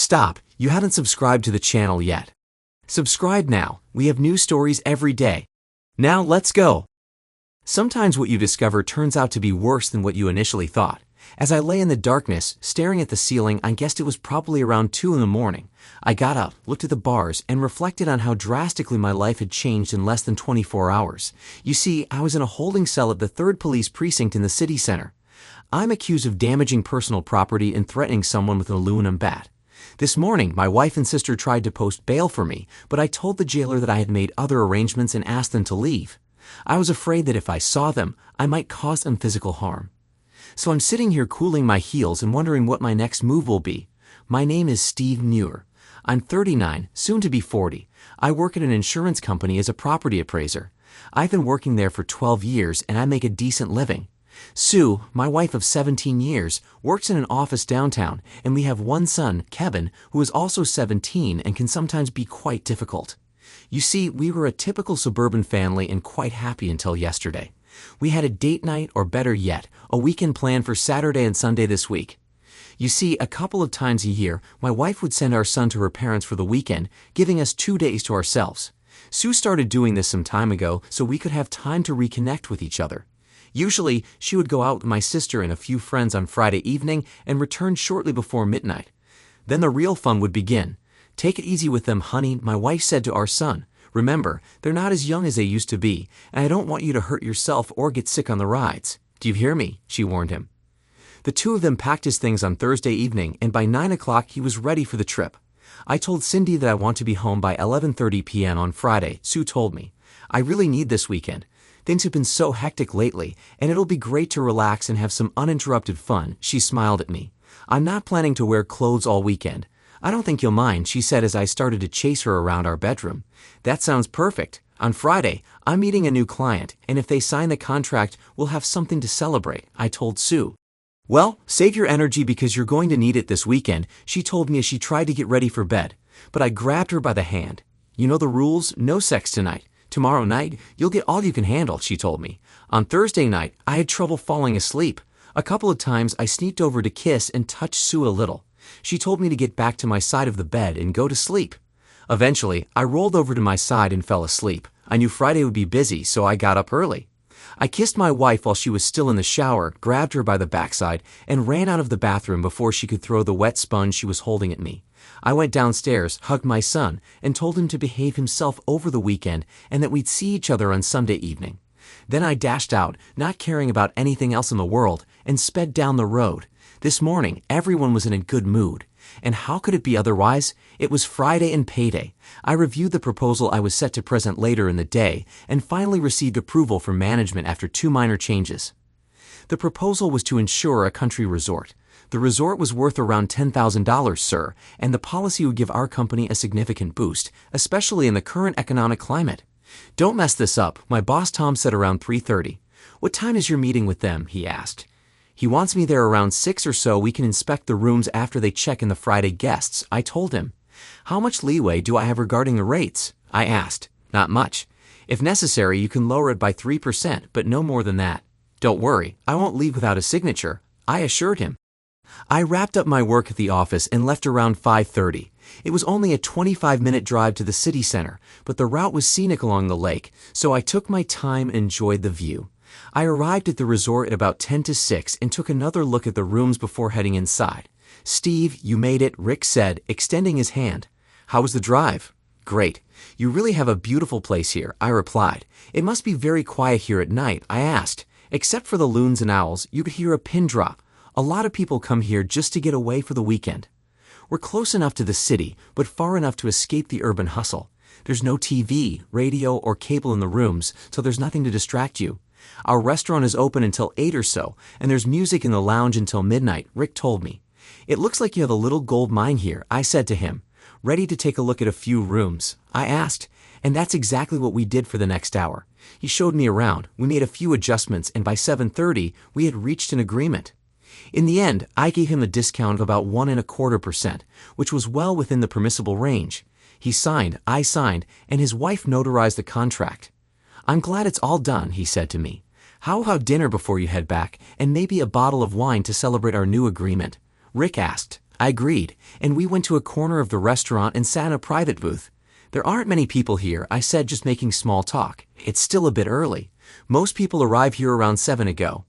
Stop, you haven't subscribed to the channel yet. Subscribe now, we have new stories every day. Now let's go. Sometimes what you discover turns out to be worse than what you initially thought. As I lay in the darkness, staring at the ceiling, I guessed it was probably around 2 in the morning. I got up, looked at the bars, and reflected on how drastically my life had changed in less than 24 hours. You see, I was in a holding cell at the 3rd Police Precinct in the city center. I'm accused of damaging personal property and threatening someone with an aluminum bat. This morning, my wife and sister tried to post bail for me, but I told the jailer that I had made other arrangements and asked them to leave. I was afraid that if I saw them, I might cause them physical harm. So I'm sitting here cooling my heels and wondering what my next move will be. My name is Steve Muir. I'm 39, soon to be 40. I work at an insurance company as a property appraiser. I've been working there for 12 years and I make a decent living. Sue, my wife of 17 years, works in an office downtown, and we have one son, Kevin, who is also 17 and can sometimes be quite difficult. You see, we were a typical suburban family and quite happy until yesterday. We had a date night, or better yet, a weekend plan for Saturday and Sunday this week. You see, a couple of times a year, my wife would send our son to her parents for the weekend, giving us 2 days to ourselves. Sue started doing this some time ago so we could have time to reconnect with each other. Usually, she would go out with my sister and a few friends on Friday evening and return shortly before midnight. Then the real fun would begin. "Take it easy with them, honey," my wife said to our son. "Remember, they're not as young as they used to be, and I don't want you to hurt yourself or get sick on the rides. Do you hear me?" she warned him. The two of them packed his things on Thursday evening, and by 9 o'clock he was ready for the trip. I told Cindy that I want to be home by 11:30 p.m. on Friday, Sue told me. "I really need this weekend. Things have been so hectic lately, and it'll be great to relax and have some uninterrupted fun," she smiled at me. "I'm not planning to wear clothes all weekend. I don't think you'll mind," she said as I started to chase her around our bedroom. "That sounds perfect. On Friday, I'm meeting a new client, and if they sign the contract, we'll have something to celebrate," I told Sue. "Well, save your energy because you're going to need it this weekend," she told me as she tried to get ready for bed. But I grabbed her by the hand. "You know the rules, no sex tonight. Tomorrow night, you'll get all you can handle," she told me. On Thursday night, I had trouble falling asleep. A couple of times, I sneaked over to kiss and touch Sue a little. She told me to get back to my side of the bed and go to sleep. Eventually, I rolled over to my side and fell asleep. I knew Friday would be busy, so I got up early. I kissed my wife while she was still in the shower, grabbed her by the backside, and ran out of the bathroom before she could throw the wet sponge she was holding at me. I went downstairs, hugged my son, and told him to behave himself over the weekend and that we'd see each other on Sunday evening. Then I dashed out, not caring about anything else in the world, and sped down the road. This morning, everyone was in a good mood. And how could it be otherwise? It was Friday and payday. I reviewed the proposal I was set to present later in the day and finally received approval from management after 2 minor changes. The proposal was to insure a country resort. The resort was worth around $10,000, sir, and the policy would give our company a significant boost, especially in the current economic climate. "Don't mess this up," my boss Tom said around 3:30. "What time is your meeting with them?" he asked. "He wants me there around 6 or so. We can inspect the rooms after they check in the Friday guests," I told him. "How much leeway do I have regarding the rates?" I asked. "Not much. If necessary, you can lower it by 3%, but no more than that." "Don't worry, I won't leave without a signature," I assured him. I wrapped up my work at the office and left around 5:30. It was only a 25-minute drive to the city center, but the route was scenic along the lake, so I took my time and enjoyed the view. I arrived at the resort at about 10 to 6 and took another look at the rooms before heading inside. "Steve, you made it," Rick said, extending his hand. "How was the drive?" "Great. You really have a beautiful place here," I replied. "It must be very quiet here at night," I asked. "Except for the loons and owls, you could hear a pin drop. A lot of people come here just to get away for the weekend." "We're close enough to the city, but far enough to escape the urban hustle. There's no TV, radio, or cable in the rooms, so there's nothing to distract you. Our restaurant is open until 8 or so, and there's music in the lounge until midnight," Rick told me. "It looks like you have a little gold mine here," I said to him. "Ready to take a look at a few rooms?" I asked, and that's exactly what we did for the next hour. He showed me around, we made a few adjustments, and by 7:30, we had reached an agreement. In the end, I gave him a discount of about 1.25%, which was well within the permissible range. He signed, I signed, and his wife notarized the contract. "I'm glad it's all done," he said to me. "How about dinner before you head back, and maybe a bottle of wine to celebrate our new agreement?" Rick asked. I agreed, and we went to a corner of the restaurant and sat in a private booth. There aren't many people here, I said, just making small talk. It's still a bit early. Most people arrive here around 7 ago.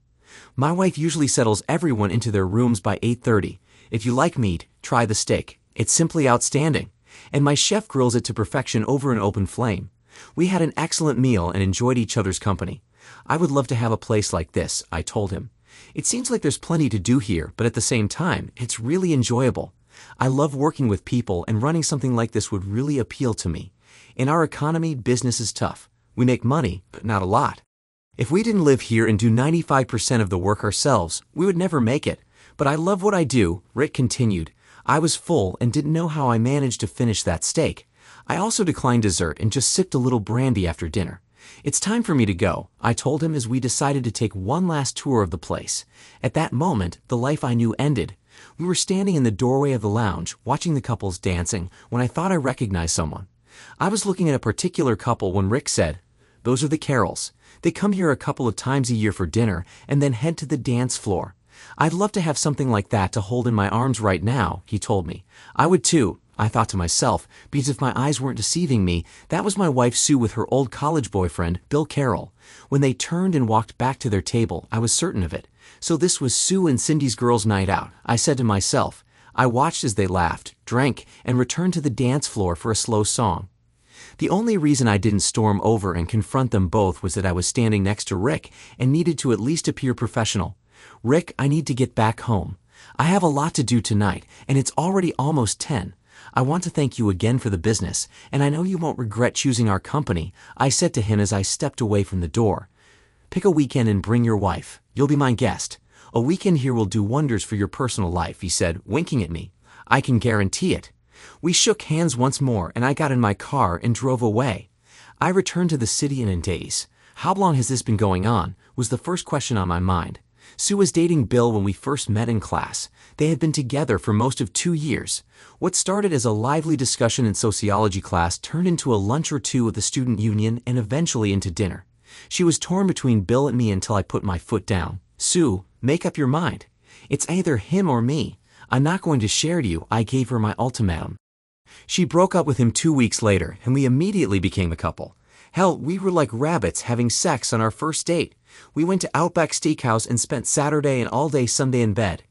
My wife usually settles everyone into their rooms by 8:30. If you like meat, try the steak. It's simply outstanding. And my chef grills it to perfection over an open flame. We had an excellent meal and enjoyed each other's company. I would love to have a place like this, I told him. It seems like there's plenty to do here, but at the same time, it's really enjoyable. I love working with people, and running something like this would really appeal to me. In our economy, business is tough. We make money, but not a lot. If we didn't live here and do 95% of the work ourselves, we would never make it. But I love what I do, Rick continued. I was full and didn't know how I managed to finish that steak. I also declined dessert and just sipped a little brandy after dinner. It's time for me to go, I told him as we decided to take one last tour of the place. At that moment, the life I knew ended. We were standing in the doorway of the lounge, watching the couples dancing, when I thought I recognized someone. I was looking at a particular couple when Rick said, "Those are the Carrolls. They come here a couple of times a year for dinner and then head to the dance floor. I'd love to have something like that to hold in my arms right now," he told me. I would too, I thought to myself, because if my eyes weren't deceiving me, that was my wife Sue with her old college boyfriend, Bill Carroll. When they turned and walked back to their table, I was certain of it. So this was Sue and Cindy's girls' night out, I said to myself. I watched as they laughed, drank, and returned to the dance floor for a slow song. The only reason I didn't storm over and confront them both was that I was standing next to Rick and needed to at least appear professional. "Rick, I need to get back home. I have a lot to do tonight, and it's already almost 10. I want to thank you again for the business, and I know you won't regret choosing our company," I said to him as I stepped away from the door. "Pick a weekend and bring your wife. You'll be my guest. A weekend here will do wonders for your personal life," he said, winking at me. "I can guarantee it." We shook hands once more, and I got in my car and drove away. I returned to the city in a daze. How long has this been going on, was the first question on my mind. Sue was dating Bill when we first met in class. They had been together for most of 2 years. What started as a lively discussion in sociology class turned into a lunch or two at the student union and eventually into dinner. She was torn between Bill and me until I put my foot down. "Sue, make up your mind. It's either him or me. I'm not going to share you," I gave her my ultimatum. She broke up with him 2 weeks later, and we immediately became a couple. Hell, we were like rabbits having sex on our first date. We went to Outback Steakhouse and spent Saturday and all day Sunday in bed.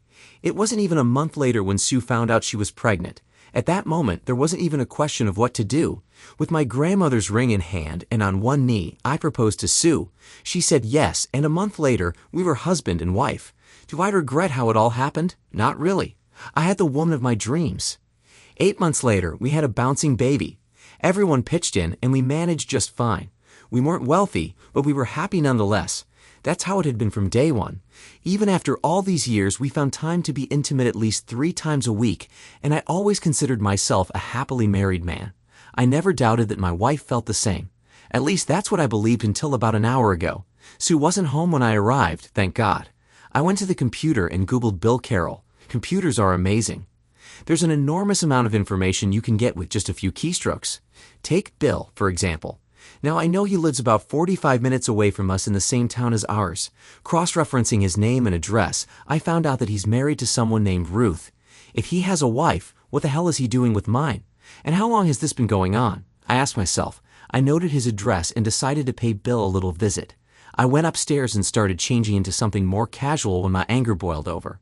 It wasn't even a month later when Sue found out she was pregnant. At that moment, there wasn't even a question of what to do. With my grandmother's ring in hand and on one knee, I proposed to Sue. She said yes, and a month later, we were husband and wife. Do I regret how it all happened? Not really. I had the woman of my dreams. 8 months later, we had a bouncing baby. Everyone pitched in, and we managed just fine. We weren't wealthy, but we were happy nonetheless. That's how it had been from day one. Even after all these years, we found time to be intimate at least 3 times a week, and I always considered myself a happily married man. I never doubted that my wife felt the same. At least that's what I believed until about an hour ago. Sue wasn't home when I arrived, thank God. I went to the computer and Googled Bill Carroll. Computers are amazing. There's an enormous amount of information you can get with just a few keystrokes. Take Bill, for example. Now, I know he lives about 45 minutes away from us in the same town as ours. Cross-referencing his name and address, I found out that he's married to someone named Ruth. If he has a wife, what the hell is he doing with mine? And how long has this been going on? I asked myself. I noted his address and decided to pay Bill a little visit. I went upstairs and started changing into something more casual when my anger boiled over.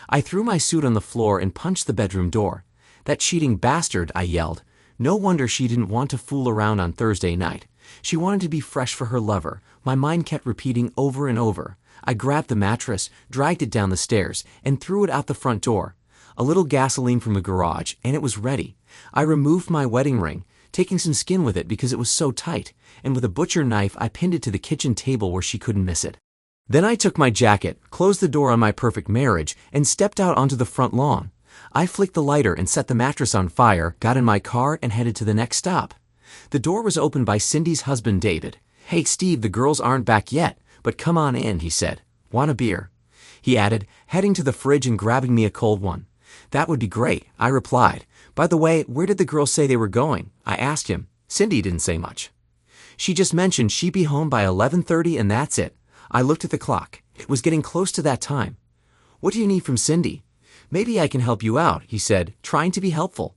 I threw my suit on the floor and punched the bedroom door. "That cheating bastard," I yelled. No wonder she didn't want to fool around on Thursday night. She wanted to be fresh for her lover. My mind kept repeating over and over. I grabbed the mattress, dragged it down the stairs, and threw it out the front door. A little gasoline from the garage, and it was ready. I removed my wedding ring, taking some skin with it because it was so tight, and with a butcher knife I pinned it to the kitchen table where she couldn't miss it. Then I took my jacket, closed the door on my perfect marriage, and stepped out onto the front lawn. I flicked the lighter and set the mattress on fire, got in my car, and headed to the next stop. The door was opened by Cindy's husband, David. "Hey, Steve, the girls aren't back yet, but come on in," he said. "Want a beer?" He added, heading to the fridge and grabbing me a cold one. "That would be great," I replied. "By the way, where did the girls say they were going?" I asked him. Cindy didn't say much. "She just mentioned she'd be home by 11:30 and that's it." I looked at the clock. It was getting close to that time. "What do you need from Cindy?" Maybe I can help you out, he said, trying to be helpful.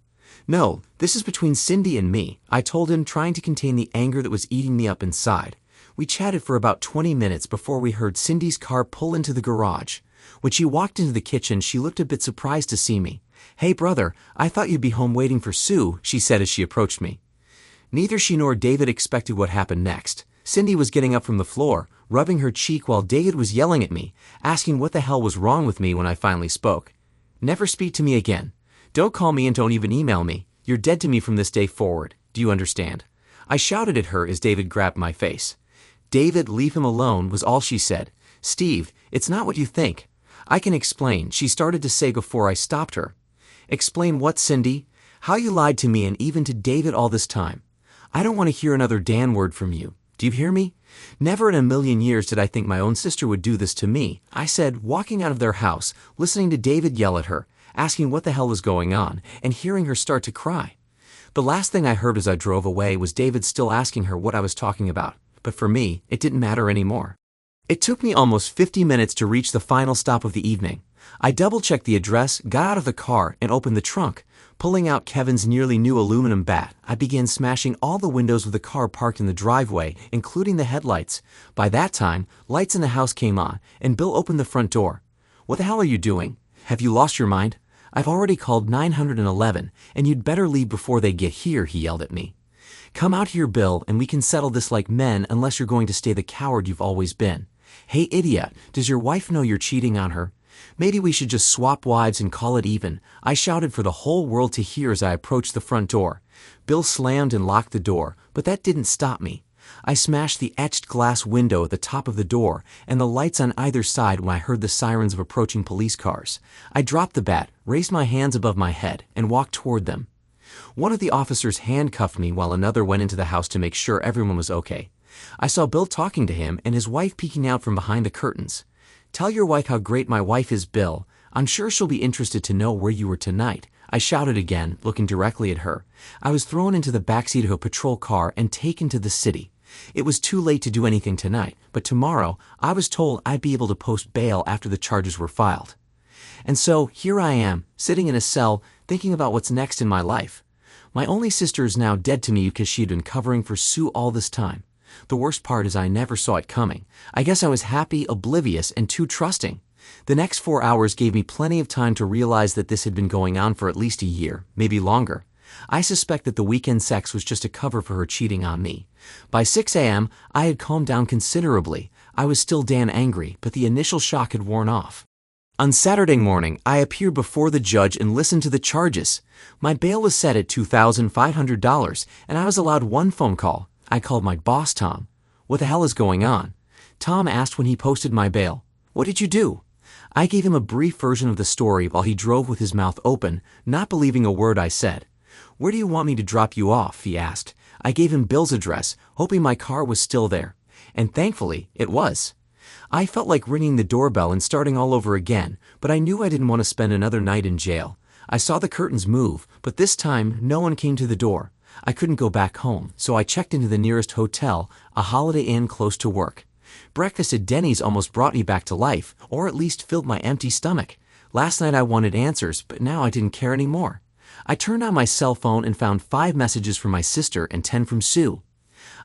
No, this is between Cindy and me, I told him, trying to contain the anger that was eating me up inside. We chatted for about 20 minutes before we heard Cindy's car pull into the garage. When she walked into the kitchen, she looked a bit surprised to see me. Hey brother, I thought you'd be home waiting for Sue, she said as she approached me. Neither she nor David expected what happened next. Cindy was getting up from the floor, rubbing her cheek while David was yelling at me, asking what the hell was wrong with me when I finally spoke. Never speak to me again. Don't call me and don't even email me. You're dead to me from this day forward. Do you understand? I shouted at her as David grabbed my face. David, leave him alone, was all she said. Steve, it's not what you think. I can explain, she started to say before I stopped her. Explain what, Cindy? How you lied to me and even to David all this time. I don't want to hear another Dan word from you. Do you hear me? Never in a million years did I think my own sister would do this to me, I said, walking out of their house, listening to David yell at her, asking what the hell was going on, and hearing her start to cry. The last thing I heard as I drove away was David still asking her what I was talking about, but for me, it didn't matter anymore. It took me almost 50 minutes to reach the final stop of the evening. I double-checked the address, got out of the car, and opened the trunk. Pulling out Kevin's nearly new aluminum bat, I began smashing all the windows of the car parked in the driveway, including the headlights. By that time, lights in the house came on, and Bill opened the front door. What the hell are you doing? Have you lost your mind? I've already called 911, and you'd better leave before they get here, he yelled at me. Come out here, Bill, and we can settle this like men unless you're going to stay the coward you've always been. Hey, idiot, does your wife know you're cheating on her? Maybe we should just swap wives and call it even, I shouted for the whole world to hear as I approached the front door. Bill slammed and locked the door, but that didn't stop me. I smashed the etched glass window at the top of the door and the lights on either side when I heard the sirens of approaching police cars. I dropped the bat, raised my hands above my head, and walked toward them. One of the officers handcuffed me while another went into the house to make sure everyone was okay. I saw Bill talking to him and his wife peeking out from behind the curtains. Tell your wife how great my wife is, Bill. I'm sure she'll be interested to know where you were tonight, I shouted again, looking directly at her. I was thrown into the backseat of a patrol car and taken to the city. It was too late to do anything tonight, but tomorrow I was told I'd be able to post bail after the charges were filed. And so here I am, sitting in a cell, thinking about what's next in my life. My only sister is now dead to me because she had been covering for Sue all this time. The worst part is I never saw it coming. I guess I was happy, oblivious, and too trusting. The next 4 hours gave me plenty of time to realize that this had been going on for at least a year, maybe longer. I suspect that the weekend sex was just a cover for her cheating on me. By 6 a.m., I had calmed down considerably. I was still damn angry, but the initial shock had worn off. On Saturday morning, I appeared before the judge and listened to the charges. My bail was set at $2,500, and I was allowed one phone call. I called my boss, Tom. What the hell is going on? Tom asked when he posted my bail. What did you do? I gave him a brief version of the story while he drove with his mouth open, not believing a word I said. Where do you want me to drop you off? He asked. I gave him Bill's address, hoping my car was still there. And thankfully, it was. I felt like ringing the doorbell and starting all over again, but I knew I didn't want to spend another night in jail. I saw the curtains move, but this time no one came to the door. I couldn't go back home, so I checked into the nearest hotel, a Holiday Inn close to work. Breakfast at Denny's almost brought me back to life, or at least filled my empty stomach. Last night I wanted answers, but now I didn't care anymore. I turned on my cell phone and found 5 messages from my sister and 10 from Sue.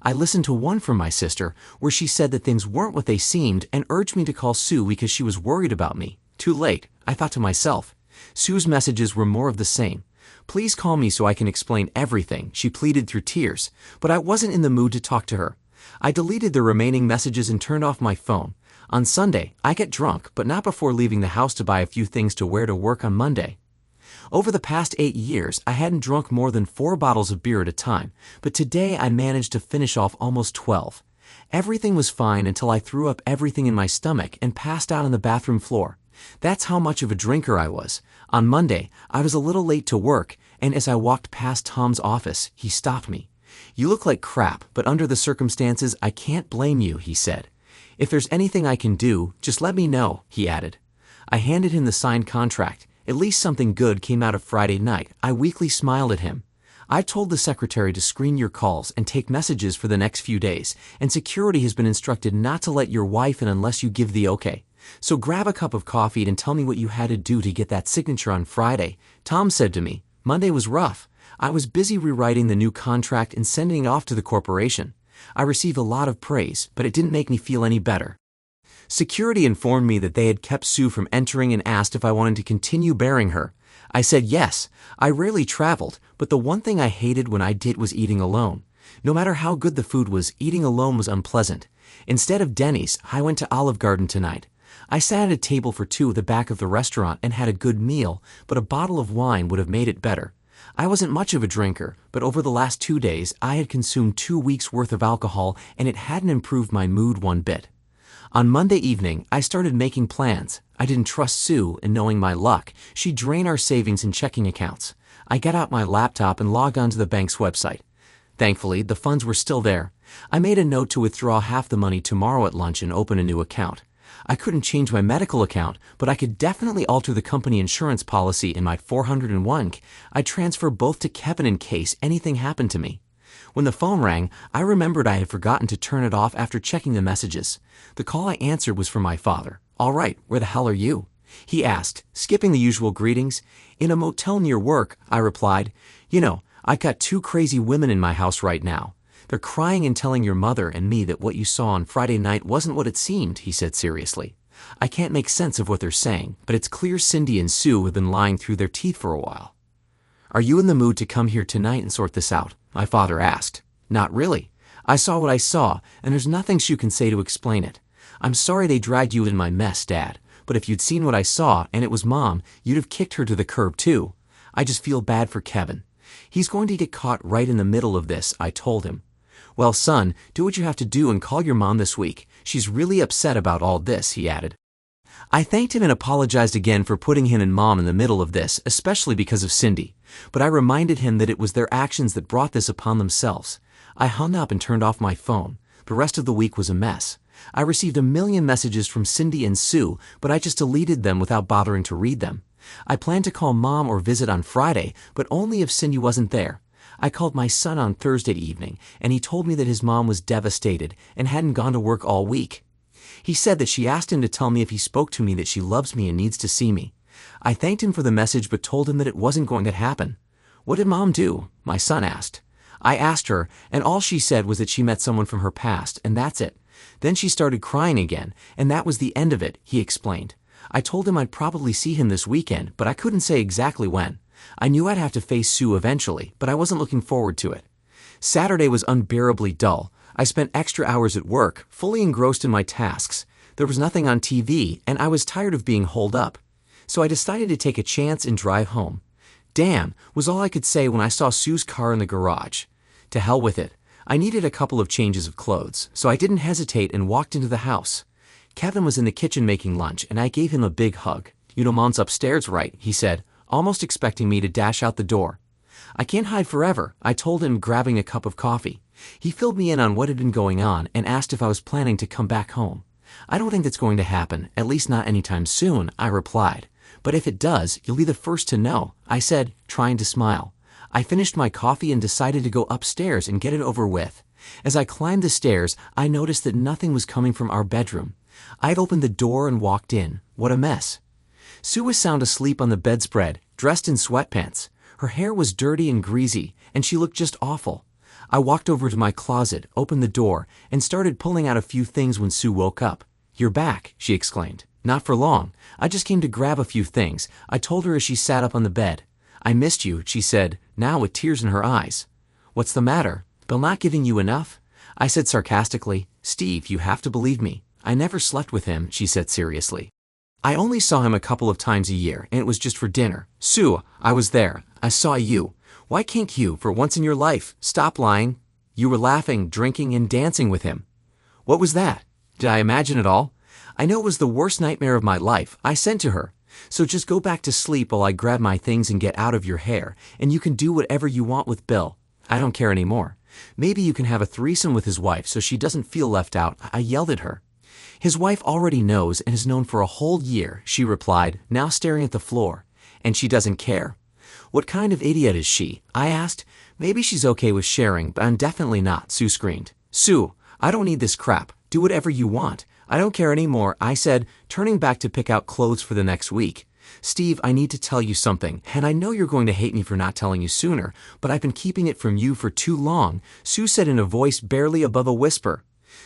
I listened to one from my sister, where she said that things weren't what they seemed and urged me to call Sue because she was worried about me. Too late, I thought to myself. Sue's messages were more of the same. Please call me so I can explain everything, she pleaded through tears, but I wasn't in the mood to talk to her. I deleted the remaining messages and turned off my phone. On Sunday, I get drunk, but not before leaving the house to buy a few things to wear to work on Monday. Over the past 8 years, I hadn't drunk more than 4 bottles of beer at a time, but today I managed to finish off almost 12. Everything was fine until I threw up everything in my stomach and passed out on the bathroom floor. That's how much of a drinker I was. On Monday, I was a little late to work, and as I walked past Tom's office, he stopped me. You look like crap, but under the circumstances, I can't blame you, he said. If there's anything I can do, just let me know, he added. I handed him the signed contract. At least something good came out of Friday night. I weakly smiled at him. I told the secretary to screen your calls and take messages for the next few days, and security has been instructed not to let your wife in unless you give the okay. So grab a cup of coffee and tell me what you had to do to get that signature on Friday, Tom said to me. Monday was rough. I was busy rewriting the new contract and sending it off to the corporation. I received a lot of praise, but it didn't make me feel any better. Security informed me that they had kept Sue from entering and asked if I wanted to continue bearing her. I said yes. I rarely traveled, but the one thing I hated when I did was eating alone. No matter how good the food was, eating alone was unpleasant. Instead of Denny's, I went to Olive Garden tonight. I sat at a table for two at the back of the restaurant and had a good meal, but a bottle of wine would have made it better. I wasn't much of a drinker, but over the last 2 days, I had consumed 2 weeks' worth of alcohol and it hadn't improved my mood one bit. On Monday evening, I started making plans. I didn't trust Sue, and knowing my luck, she'd drain our savings and checking accounts. I got out my laptop and logged onto the bank's website. Thankfully, the funds were still there. I made a note to withdraw half the money tomorrow at lunch and open a new account. I couldn't change my medical account, but I could definitely alter the company insurance policy in my 401k. I'd transfer both to Kevin in case anything happened to me. When the phone rang, I remembered I had forgotten to turn it off after checking the messages. The call I answered was from my father. "All right, where the hell are you?" he asked, skipping the usual greetings. "In a motel near work," I replied. "You know, I got 2 crazy women in my house right now. They're crying and telling your mother and me that what you saw on Friday night wasn't what it seemed," he said seriously. "I can't make sense of what they're saying, but it's clear Cindy and Sue have been lying through their teeth for a while." "Are you in the mood to come here tonight and sort this out?" my father asked. "Not really. I saw what I saw, and there's nothing Sue can say to explain it. I'm sorry they dragged you in my mess, Dad, but if you'd seen what I saw and it was Mom, you'd have kicked her to the curb too. I just feel bad for Kevin. He's going to get caught right in the middle of this," I told him. "Well, son, do what you have to do and call your mom this week. She's really upset about all this," he added. I thanked him and apologized again for putting him and Mom in the middle of this, especially because of Cindy. But I reminded him that it was their actions that brought this upon themselves. I hung up and turned off my phone. The rest of the week was a mess. I received a million messages from Cindy and Sue, but I just deleted them without bothering to read them. I planned to call Mom or visit on Friday, but only if Cindy wasn't there. I called my son on Thursday evening, and he told me that his mom was devastated and hadn't gone to work all week. He said that she asked him to tell me if he spoke to me that she loves me and needs to see me. I thanked him for the message but told him that it wasn't going to happen. "What did Mom do?" my son asked. I asked her, and all she said was that she met someone from her past, and that's it. Then she started crying again, and that was the end of it, he explained. I told him I'd probably see him this weekend, but I couldn't say exactly when. I knew I'd have to face Sue eventually, but I wasn't looking forward to it. Saturday was unbearably dull. I spent extra hours at work, fully engrossed in my tasks. There was nothing on TV, and I was tired of being holed up. So I decided to take a chance and drive home. "Damn," was all I could say when I saw Sue's car in the garage. To hell with it. I needed a couple of changes of clothes, so I didn't hesitate and walked into the house. Kevin was in the kitchen making lunch, and I gave him a big hug. "You know Mom's upstairs, right?" he said, almost expecting me to dash out the door. "I can't hide forever," I told him, grabbing a cup of coffee. He filled me in on what had been going on and asked if I was planning to come back home. "I don't think that's going to happen, at least not anytime soon," I replied. "But if it does, you'll be the first to know," I said, trying to smile. I finished my coffee and decided to go upstairs and get it over with. As I climbed the stairs, I noticed that nothing was coming from our bedroom. I'd opened the door and walked in. What a mess. Sue was sound asleep on the bedspread, dressed in sweatpants. Her hair was dirty and greasy, and she looked just awful. I walked over to my closet, opened the door, and started pulling out a few things when Sue woke up. "You're back," she exclaimed. "Not for long. I just came to grab a few things," I told her as she sat up on the bed. "I missed you," she said, now with tears in her eyes. "What's the matter? Bill not giving you enough?" I said sarcastically. "Steve, you have to believe me. I never slept with him," she said seriously. "I only saw him a couple of times a year, and it was just for dinner. Sue, I was there. I saw you. Why can't you, for once in your life, stop lying? You were laughing, drinking, and dancing with him." "What was that? Did I imagine it all?" "I know it was the worst nightmare of my life," I said to her. "So just go back to sleep while I grab my things and get out of your hair, and you can do whatever you want with Bill. I don't care anymore. Maybe you can have a threesome with his wife so she doesn't feel left out," I yelled at her. "His wife already knows and has known for a whole year," she replied, now staring at the floor. "And she doesn't care." "What kind of idiot is she?" I asked. "Maybe she's okay with sharing, but I'm definitely not," Sue screamed. "Sue, I don't need this crap. Do whatever you want. I don't care anymore, I said, turning back to pick out clothes for the next week. Steve, I need to tell you something, and I know you're going to hate me for not telling you sooner, but I've been keeping it from you for too long, Sue said in a voice barely above a whisper.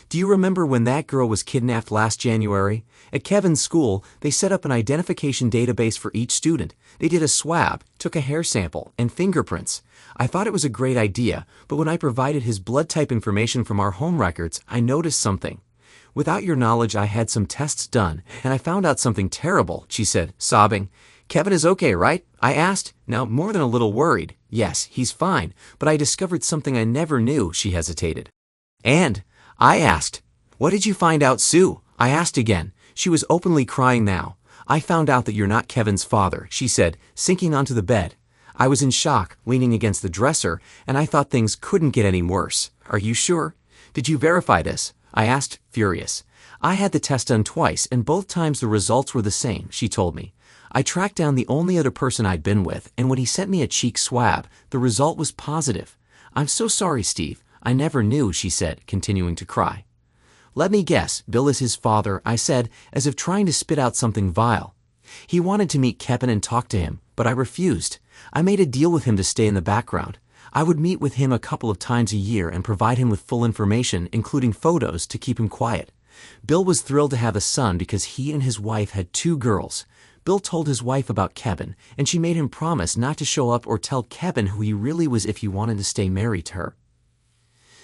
Do you remember when that girl was kidnapped last January? At Kevin's school, they set up an identification database for each student. They did a swab, took a hair sample, and fingerprints. I thought it was a great idea, but when I provided his blood type information from our home records, I noticed something. Without your knowledge, I had some tests done, and I found out something terrible, she said, sobbing. Kevin is okay, right? I asked, now more than a little worried. Yes, he's fine, but I discovered something I never knew, she hesitated. And I asked, what did you find out, Sue? I asked again. She was openly crying now. I found out that you're not Kevin's father, she said, sinking onto the bed. I was in shock, leaning against the dresser, and I thought things couldn't get any worse. Are you sure? Did you verify this? I asked, furious. I had the test done twice, and both times the results were the same, she told me. I tracked down the only other person I'd been with, and when he sent me a cheek swab, the result was positive. I'm so sorry, Steve. I never knew, she said, continuing to cry. Let me guess, Bill is his father, I said, as if trying to spit out something vile. He wanted to meet Kevin and talk to him, but I refused. I made a deal with him to stay in the background. I would meet with him a couple of times a year and provide him with full information, including photos, to keep him quiet. Bill was thrilled to have a son because he and his wife had 2 girls. Bill told his wife about Kevin, and she made him promise not to show up or tell Kevin who he really was if he wanted to stay married to her.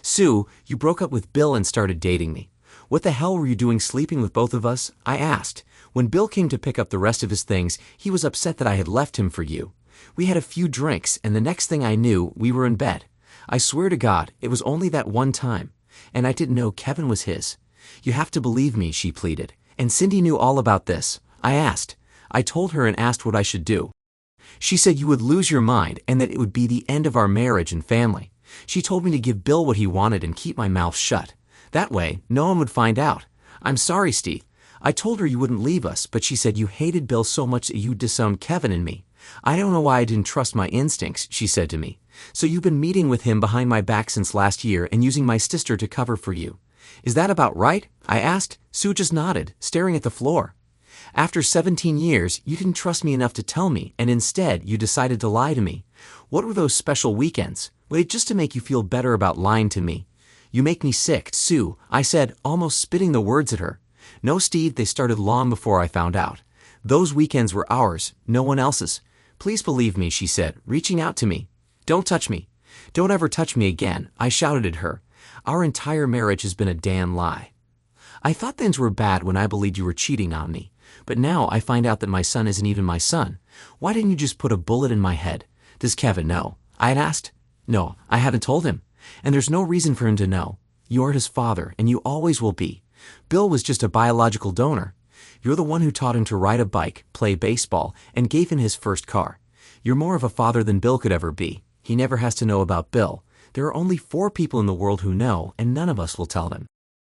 Sue, you broke up with Bill and started dating me. What the hell were you doing sleeping with both of us? I asked. When Bill came to pick up the rest of his things, he was upset that I had left him for you. We had a few drinks, and the next thing I knew, we were in bed. I swear to God, it was only that one time, and I didn't know Kevin was his. You have to believe me, she pleaded. And Cindy knew all about this. I asked. I told her and asked what I should do. She said you would lose your mind and that it would be the end of our marriage and family. She told me to give Bill what he wanted and keep my mouth shut. That way, no one would find out. I'm sorry, Steve. I told her you wouldn't leave us, but she said you hated Bill so much that you'd disown Kevin and me. I don't know why I didn't trust my instincts, she said to me. So you've been meeting with him behind my back since last year and using my sister to cover for you. Is that about right? I asked. Sue just nodded, staring at the floor. After 17 years, you didn't trust me enough to tell me, and instead you decided to lie to me. What were those special weekends? Wait, just to make you feel better about lying to me. You make me sick, Sue, I said, almost spitting the words at her. No, Steve, they started long before I found out. Those weekends were ours, no one else's. Please believe me, she said, reaching out to me. Don't touch me. Don't ever touch me again, I shouted at her. Our entire marriage has been a damn lie. I thought things were bad when I believed you were cheating on me, but now I find out that my son isn't even my son. Why didn't you just put a bullet in my head? Does Kevin know? I had asked. No, I haven't told him, and there's no reason for him to know. You're his father, and you always will be. Bill was just a biological donor. You're the one who taught him to ride a bike, play baseball, and gave him his first car. You're more of a father than Bill could ever be. He never has to know about Bill. There are only 4 people in the world who know, and none of us will tell them.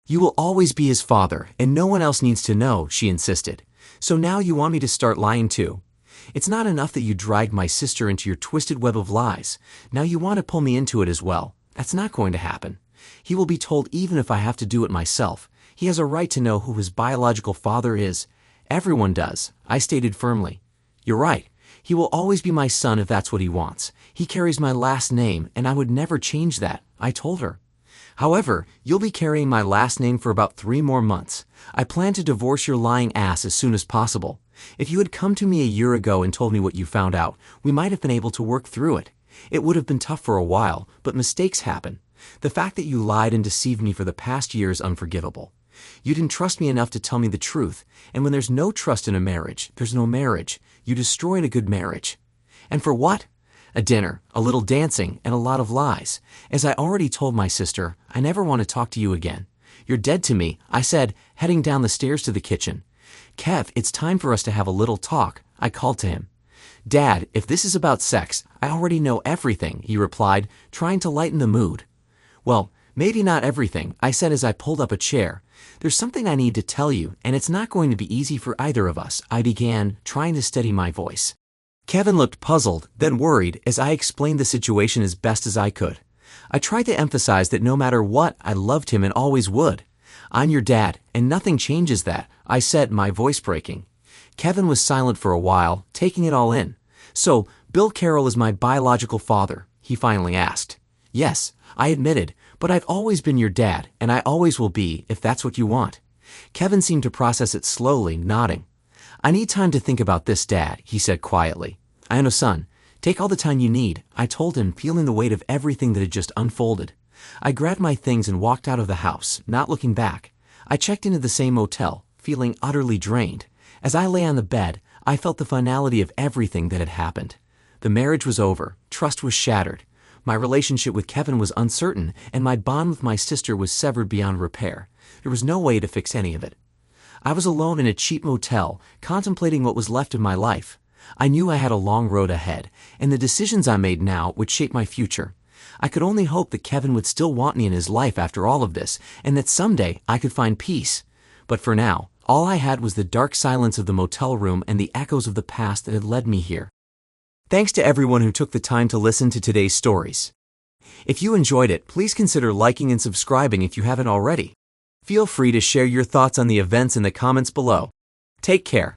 You will always be his father, and no one else needs to know, she insisted. So now you want me to start lying too? It's not enough that you dragged my sister into your twisted web of lies. Now you want to pull me into it as well. That's not going to happen. He will be told even if I have to do it myself. He has a right to know who his biological father is. Everyone does, I stated firmly. You're right. He will always be my son if that's what he wants. He carries my last name, and I would never change that, I told her. However, you'll be carrying my last name for about 3 more months. I plan to divorce your lying ass as soon as possible. If you had come to me a year ago and told me what you found out, we might have been able to work through it. It would have been tough for a while, but mistakes happen. The fact that you lied and deceived me for the past year is unforgivable. You didn't trust me enough to tell me the truth, and when there's no trust in a marriage, there's no marriage. You destroyed a good marriage. And for what? A dinner, a little dancing, and a lot of lies. As I already told my sister, I never want to talk to you again. You're dead to me, I said, heading down the stairs to the kitchen. Kev, it's time for us to have a little talk, I called to him. Dad, if this is about sex, I already know everything, he replied, trying to lighten the mood. Well, maybe not everything, I said as I pulled up a chair. There's something I need to tell you, and it's not going to be easy for either of us, I began, trying to steady my voice. Kevin looked puzzled, then worried, as I explained the situation as best as I could. I tried to emphasize that no matter what, I loved him and always would. I'm your dad, and nothing changes that, I said, my voice breaking. Kevin was silent for a while, taking it all in. So, Bill Carroll is my biological father, he finally asked. Yes, I admitted, but I've always been your dad, and I always will be, if that's what you want. Kevin seemed to process it slowly, nodding. I need time to think about this, Dad, he said quietly. I know, son. Take all the time you need, I told him, feeling the weight of everything that had just unfolded. I grabbed my things and walked out of the house, not looking back. I checked into the same motel, feeling utterly drained. As I lay on the bed, I felt the finality of everything that had happened. The marriage was over, trust was shattered. My relationship with Kevin was uncertain, and my bond with my sister was severed beyond repair. There was no way to fix any of it. I was alone in a cheap motel, contemplating what was left of my life. I knew I had a long road ahead, and the decisions I made now would shape my future. I could only hope that Kevin would still want me in his life after all of this, and that someday I could find peace. But for now, all I had was the dark silence of the motel room and the echoes of the past that had led me here. Thanks to everyone who took the time to listen to today's stories. If you enjoyed it, please consider liking and subscribing if you haven't already. Feel free to share your thoughts on the events in the comments below. Take care.